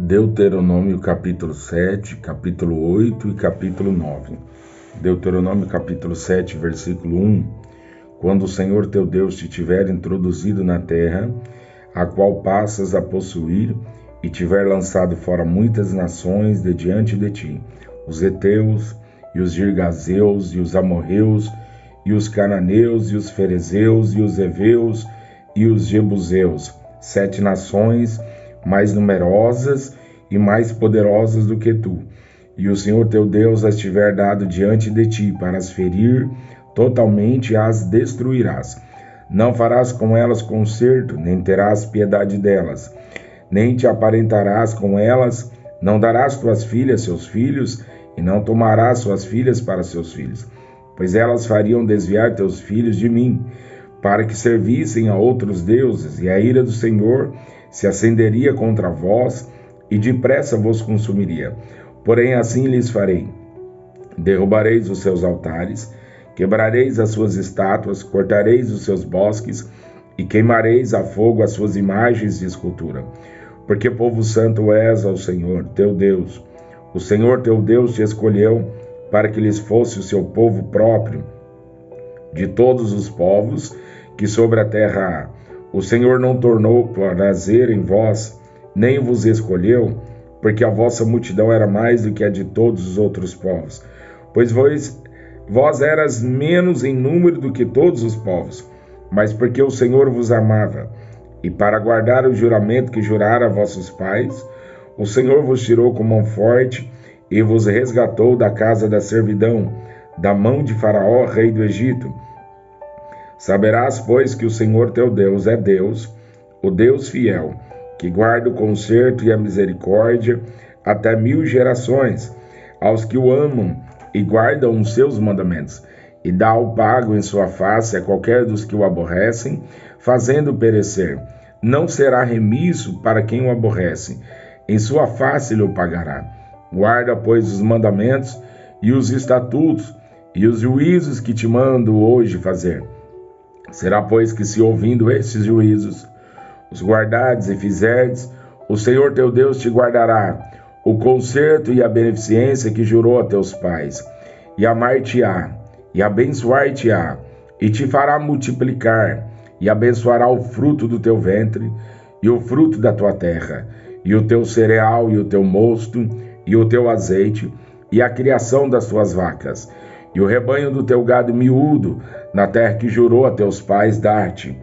Deuteronômio capítulo 7, capítulo 8 e capítulo 9. Deuteronômio capítulo 7, versículo 1. Quando o Senhor teu Deus te tiver introduzido na terra, a qual passas a possuir, e tiver lançado fora muitas nações de diante de ti, os heteus, e os girgazeus, e os amorreus, e os cananeus, e os ferezeus, e os heveus, e os jebuseus, 7 nações mais numerosas e mais poderosas do que tu, e o Senhor teu Deus as tiver dado diante de ti para as ferir, totalmente as destruirás. Não farás com elas concerto, nem terás piedade delas, nem te aparentarás com elas, não darás tuas filhas seus filhos, e não tomarás suas filhas para seus filhos, pois elas fariam desviar teus filhos de mim, para que servissem a outros deuses, e a ira do Senhor se acenderia contra vós, e depressa vos consumiria. Porém assim lhes farei: derrubareis os seus altares, quebrareis as suas estátuas, cortareis os seus bosques, e queimareis a fogo as suas imagens de escultura. Porque povo santo és ao Senhor, teu Deus. O Senhor teu Deus te escolheu para que lhes fosse o seu povo próprio, de todos os povos que sobre a terra há. O Senhor não tornou prazer em vós, nem vos escolheu, porque a vossa multidão era mais do que a de todos os outros povos. Pois vós eras menos em número do que todos os povos, mas porque o Senhor vos amava, e para guardar o juramento que jurara a vossos pais, o Senhor vos tirou com mão forte e vos resgatou da casa da servidão, da mão de Faraó, rei do Egito. Saberás, pois, que o Senhor teu Deus é Deus, o Deus fiel, que guarda o conserto e a misericórdia até 1000 gerações, aos que o amam e guardam os seus mandamentos, e dá o pago em sua face a qualquer dos que o aborrecem, fazendo perecer. Não será remisso para quem o aborrece, em sua face lhe o pagará. Guarda, pois, os mandamentos e os estatutos e os juízos que te mando hoje fazer. Será, pois, que se ouvindo estes juízos, os guardardes e fizerdes, o Senhor teu Deus te guardará o conserto e a beneficência que jurou a teus pais, e amar-te-á, e abençoar-te-á, e te fará multiplicar, e abençoará o fruto do teu ventre, e o fruto da tua terra, e o teu cereal, e o teu mosto, e o teu azeite, e a criação das tuas vacas, e o rebanho do teu gado miúdo, na terra que jurou a teus pais dar-te.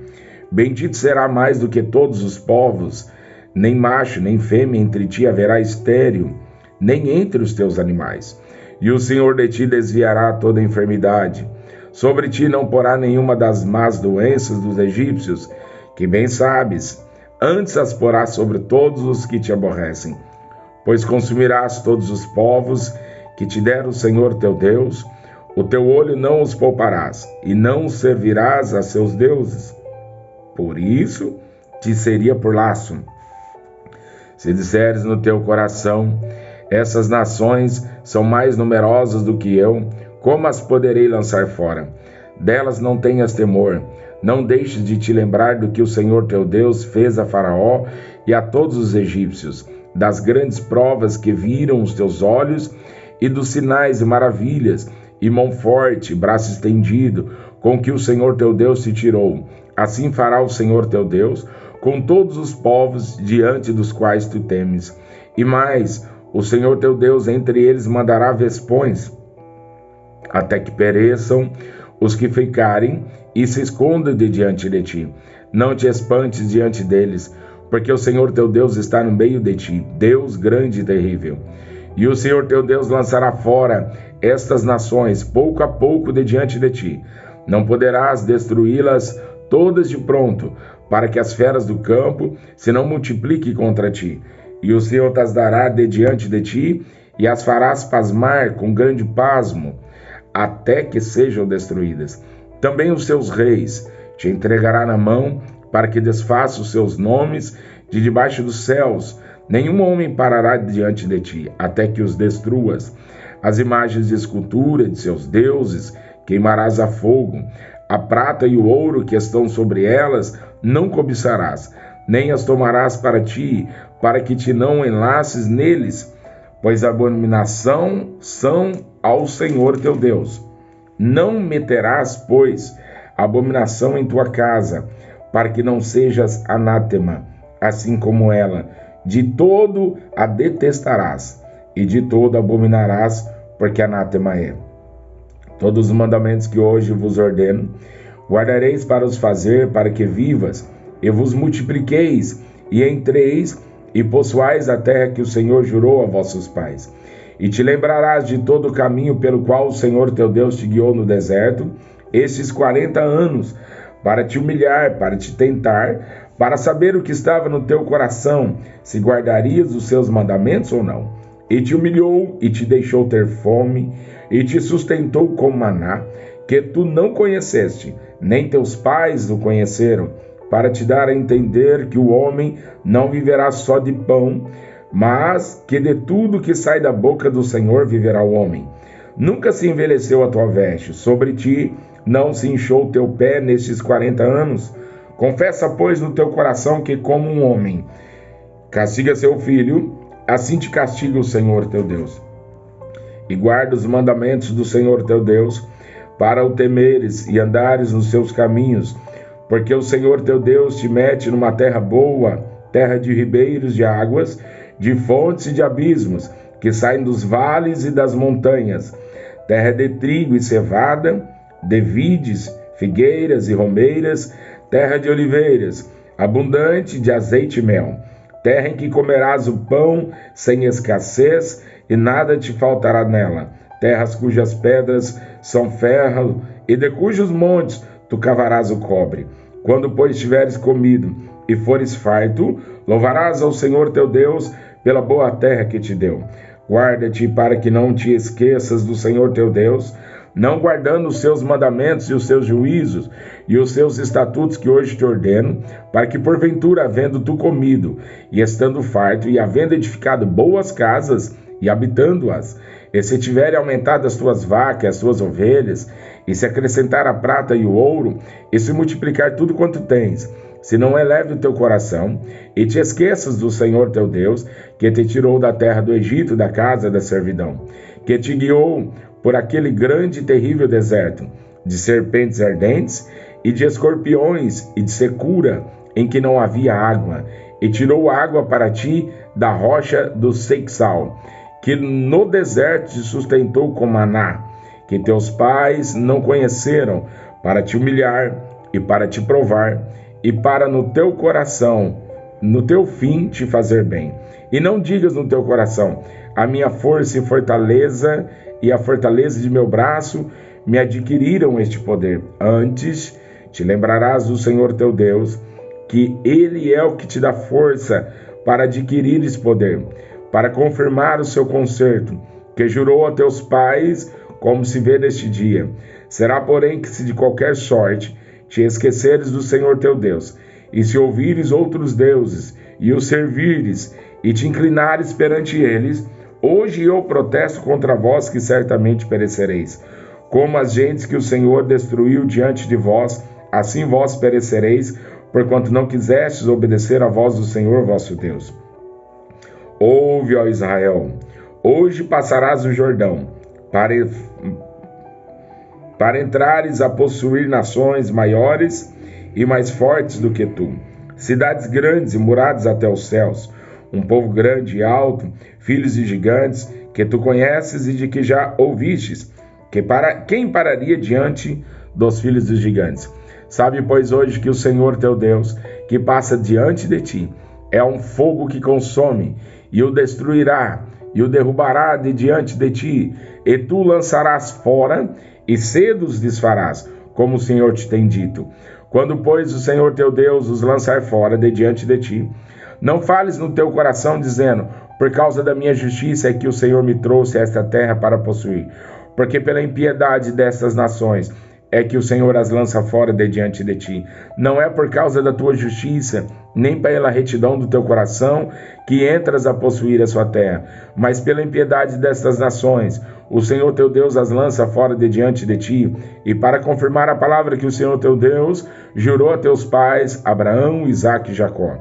Bendito será mais do que todos os povos, nem macho, nem fêmea entre ti haverá estéril, nem entre os teus animais. E o Senhor de ti desviará toda enfermidade. Sobre ti não porá nenhuma das más doenças dos egípcios, que bem sabes, antes as porá sobre todos os que te aborrecem. Pois consumirás todos os povos que te der o Senhor teu Deus, o teu olho não os pouparás, e não servirás a seus deuses. Por isso te seria por laço. Se disseres no teu coração: essas nações são mais numerosas do que eu, como as poderei lançar fora? Delas não tenhas temor, não deixes de te lembrar do que o Senhor teu Deus fez a Faraó e a todos os egípcios, das grandes provas que viram os teus olhos, e dos sinais e maravilhas, e mão forte, braço estendido, com que o Senhor teu Deus te tirou. Assim fará o Senhor teu Deus com todos os povos diante dos quais tu temes. E mais, o Senhor teu Deus entre eles mandará vespões, até que pereçam os que ficarem e se escondam de diante de ti. Não te espantes diante deles, porque o Senhor teu Deus está no meio de ti, Deus grande e terrível. E o Senhor teu Deus lançará fora estas nações, pouco a pouco, de diante de ti. Não poderás destruí-las todas de pronto, para que as feras do campo se não multipliquem contra ti. E o Senhor tas dará de diante de ti, e as farás pasmar com grande pasmo, até que sejam destruídas. Também os seus reis te entregará na mão, para que desfaça os seus nomes de debaixo dos céus. Nenhum homem parará diante de ti, até que os destruas. As imagens de escultura de seus deuses queimarás a fogo. A prata e o ouro que estão sobre elas não cobiçarás, nem as tomarás para ti, para que te não enlaces neles, pois abominação são ao Senhor teu Deus. Não meterás, pois, abominação em tua casa, para que não sejas anátema, assim como ela. De todo a detestarás, e de todo abominarás, porque anátema é. Todos os mandamentos que hoje vos ordeno, guardareis para os fazer, para que vivas, e vos multipliqueis, e entreis, e possuais a terra que o Senhor jurou a vossos pais. E te lembrarás de todo o caminho pelo qual o Senhor teu Deus te guiou no deserto, esses 40 anos, para te humilhar, para te tentar, para saber o que estava no teu coração, se guardarias os seus mandamentos ou não. E te humilhou, e te deixou ter fome, e te sustentou com maná, que tu não conheceste, nem teus pais o conheceram, para te dar a entender que o homem não viverá só de pão, mas que de tudo que sai da boca do Senhor viverá o homem. Nunca se envelheceu a tua veste, sobre ti não se inchou o teu pé nestes 40 anos. Confessa, pois, no teu coração que, como um homem castiga seu filho, assim te castiga o Senhor teu Deus. E guarda os mandamentos do Senhor teu Deus, para o temeres e andares nos seus caminhos, porque o Senhor teu Deus te mete numa terra boa, terra de ribeiros de águas, de fontes e de abismos, que saem dos vales e das montanhas, terra de trigo e cevada, de vides, figueiras e romeiras, terra de oliveiras, abundante de azeite e mel, terra em que comerás o pão sem escassez e nada te faltará nela, terras cujas pedras são ferro e de cujos montes tu cavarás o cobre. Quando, pois, tiveres comido e fores farto, louvarás ao Senhor teu Deus pela boa terra que te deu. Guarda-te para que não te esqueças do Senhor teu Deus, não guardando os seus mandamentos e os seus juízos e os seus estatutos que hoje te ordeno, para que porventura, havendo tu comido e estando farto e havendo edificado boas casas e habitando-as, e se tiverem aumentado as tuas vacas e as tuas ovelhas, e se acrescentar a prata e o ouro, e se multiplicar tudo quanto tens, se não eleve o teu coração, e te esqueças do Senhor teu Deus, que te tirou da terra do Egito, da casa da servidão, que te guiou por aquele grande e terrível deserto, de serpentes ardentes, e de escorpiões, e de secura, em que não havia água, e tirou água para ti da rocha do Seixal, que no deserto te sustentou com maná, que teus pais não conheceram, para te humilhar e para te provar, e para no teu coração, no teu fim, te fazer bem. E não digas no teu coração: a minha força e fortaleza e a fortaleza de meu braço me adquiriram este poder. Antes, te lembrarás do Senhor teu Deus, que Ele é o que te dá força para adquirir esse poder, para confirmar o seu concerto, que jurou a teus pais, como se vê neste dia. Será, porém, que se de qualquer sorte te esqueceres do Senhor teu Deus, e se ouvires outros deuses, e os servires, e te inclinares perante eles, hoje eu protesto contra vós que certamente perecereis. Como as gentes que o Senhor destruiu diante de vós, assim vós perecereis, porquanto não quisestes obedecer à voz do Senhor vosso Deus. Ouve, ó Israel, hoje passarás o Jordão, para entrares a possuir nações maiores e mais fortes do que tu, cidades grandes e muradas até os céus, um povo grande e alto, filhos de gigantes, que tu conheces e de que já ouvistes, quem pararia diante dos filhos dos gigantes? Sabe, pois, hoje que o Senhor teu Deus, que passa diante de ti, é um fogo que consome, e o destruirá, e o derrubará de diante de ti, e tu lançarás fora, e cedo os desfarás, como o Senhor te tem dito. Quando, pois, o Senhor teu Deus os lançar fora de diante de ti, não fales no teu coração, dizendo: por causa da minha justiça é que o Senhor me trouxe a esta terra para possuir, porque pela impiedade destas nações é que o Senhor as lança fora de diante de ti. Não é por causa da tua justiça, nem pela retidão do teu coração, que entras a possuir a sua terra, mas pela impiedade destas nações. O Senhor teu Deus as lança fora de diante de ti, e para confirmar a palavra que o Senhor teu Deus jurou a teus pais, Abraão, Isaque e Jacó.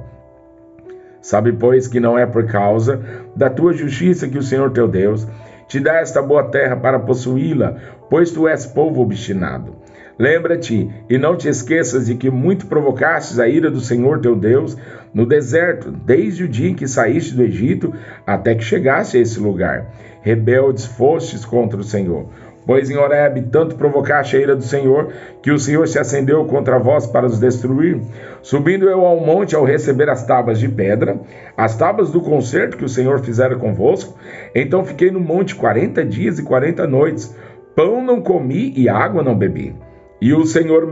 Sabe, pois, que não é por causa da tua justiça que o Senhor teu Deus te dá esta boa terra para possuí-la, pois tu és povo obstinado. Lembra-te e não te esqueças de que muito provocastes a ira do Senhor teu Deus no deserto, desde o dia em que saíste do Egito até que chegaste a esse lugar. Rebeldes fostes contra o Senhor. Pois em Horebe tanto provocaste a ira do Senhor, que o Senhor se acendeu contra vós para os destruir. Subindo eu ao monte ao receber as tábuas de pedra, as tábuas do concerto que o Senhor fizera convosco, então fiquei no monte 40 dias e 40 noites. Pão não comi e água não bebi. E o Senhor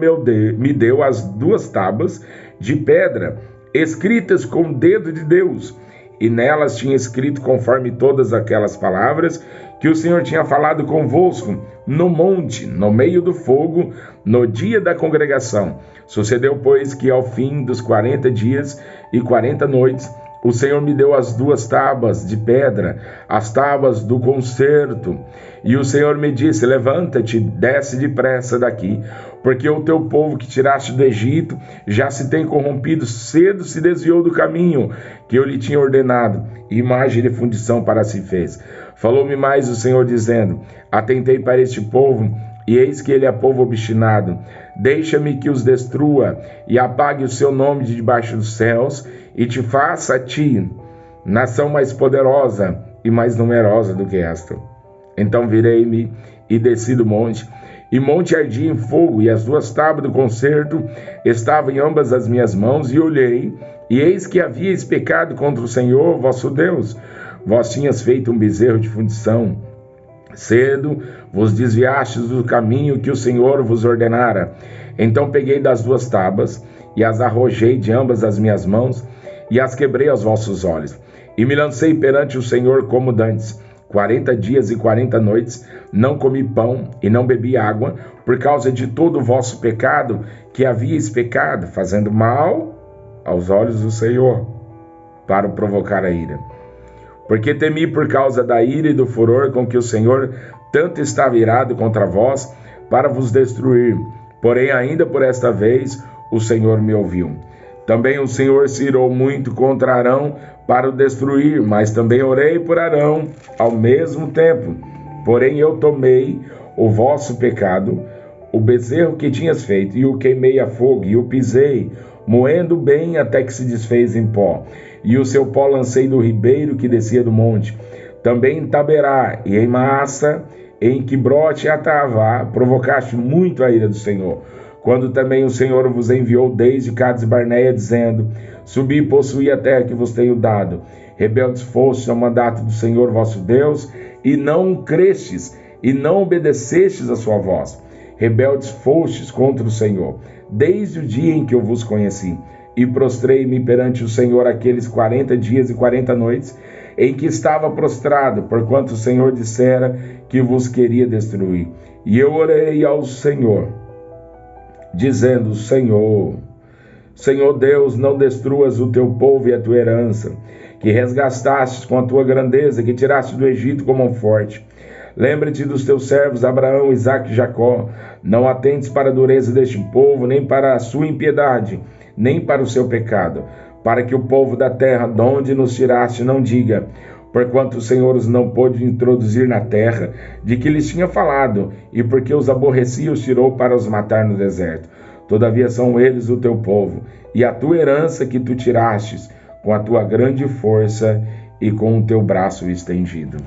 me deu as 2 tábuas de pedra, escritas com o dedo de Deus, e nelas tinha escrito conforme todas aquelas palavras que o Senhor tinha falado convosco no monte, no meio do fogo, no dia da congregação. Sucedeu, pois, que ao fim dos 40 dias e 40 noites, o Senhor me deu as 2 tábuas de pedra, as tábuas do concerto. E o Senhor me disse: levanta-te, desce depressa daqui, porque o teu povo que tiraste do Egito já se tem corrompido, cedo se desviou do caminho que eu lhe tinha ordenado, e imagem de fundição para si fez. Falou-me mais o Senhor, dizendo: atentei para este povo, e eis que ele é povo obstinado. Deixa-me que os destrua, e apague o seu nome de debaixo dos céus, e te faça a ti nação mais poderosa e mais numerosa do que esta. Então virei-me e desci do monte, e monte ardia em fogo, e as 2 tábuas do concerto estavam em ambas as minhas mãos, e olhei, e eis que havíeis pecado contra o Senhor vosso Deus. Vós tinhas feito um bezerro de fundição. Cedo vos desviastes do caminho que o Senhor vos ordenara. Então peguei das 2 tábuas, e as arrojei de ambas as minhas mãos, e as quebrei aos vossos olhos. E me lancei perante o Senhor como dantes. 40 dias e 40 noites não comi pão e não bebi água, por causa de todo o vosso pecado que havíeis pecado, fazendo mal aos olhos do Senhor, para o provocar a ira. Porque temi por causa da ira e do furor com que o Senhor tanto estava irado contra vós, para vos destruir. Porém, ainda por esta vez, o Senhor me ouviu. Também o Senhor se irou muito contra Arão para o destruir, mas também orei por Arão ao mesmo tempo. Porém eu tomei o vosso pecado, o bezerro que tinhas feito, e o queimei a fogo, e o pisei, moendo bem até que se desfez em pó. E o seu pó lancei do ribeiro que descia do monte. Também em Taberá e em Maassa, em Quibrote e Atavá, provocaste muito a ira do Senhor. Quando também o Senhor vos enviou desde Cades Barneia, dizendo: subi e possuí a terra que vos tenho dado. Rebeldes fostes ao mandato do Senhor vosso Deus, e não crestes, e não obedecestes a sua voz. Rebeldes fostes contra o Senhor, desde o dia em que eu vos conheci. E prostrei-me perante o Senhor aqueles 40 dias e 40 noites, em que estava prostrado, porquanto o Senhor dissera que vos queria destruir. E eu orei ao Senhor, dizendo: Senhor Deus, não destruas o teu povo e a tua herança, que resgatastes com a tua grandeza, que tiraste do Egito com mão forte. Lembra-te dos teus servos Abraão, Isaque e Jacó. Não atentes para a dureza deste povo, nem para a sua impiedade, nem para o seu pecado, para que o povo da terra, de onde nos tiraste, não diga: porquanto o Senhor os não pôde introduzir na terra de que lhes tinha falado, e porque os aborrecia, os tirou para os matar no deserto. Todavia são eles o teu povo, e a tua herança que tu tirastes, com a tua grande força e com o teu braço estendido.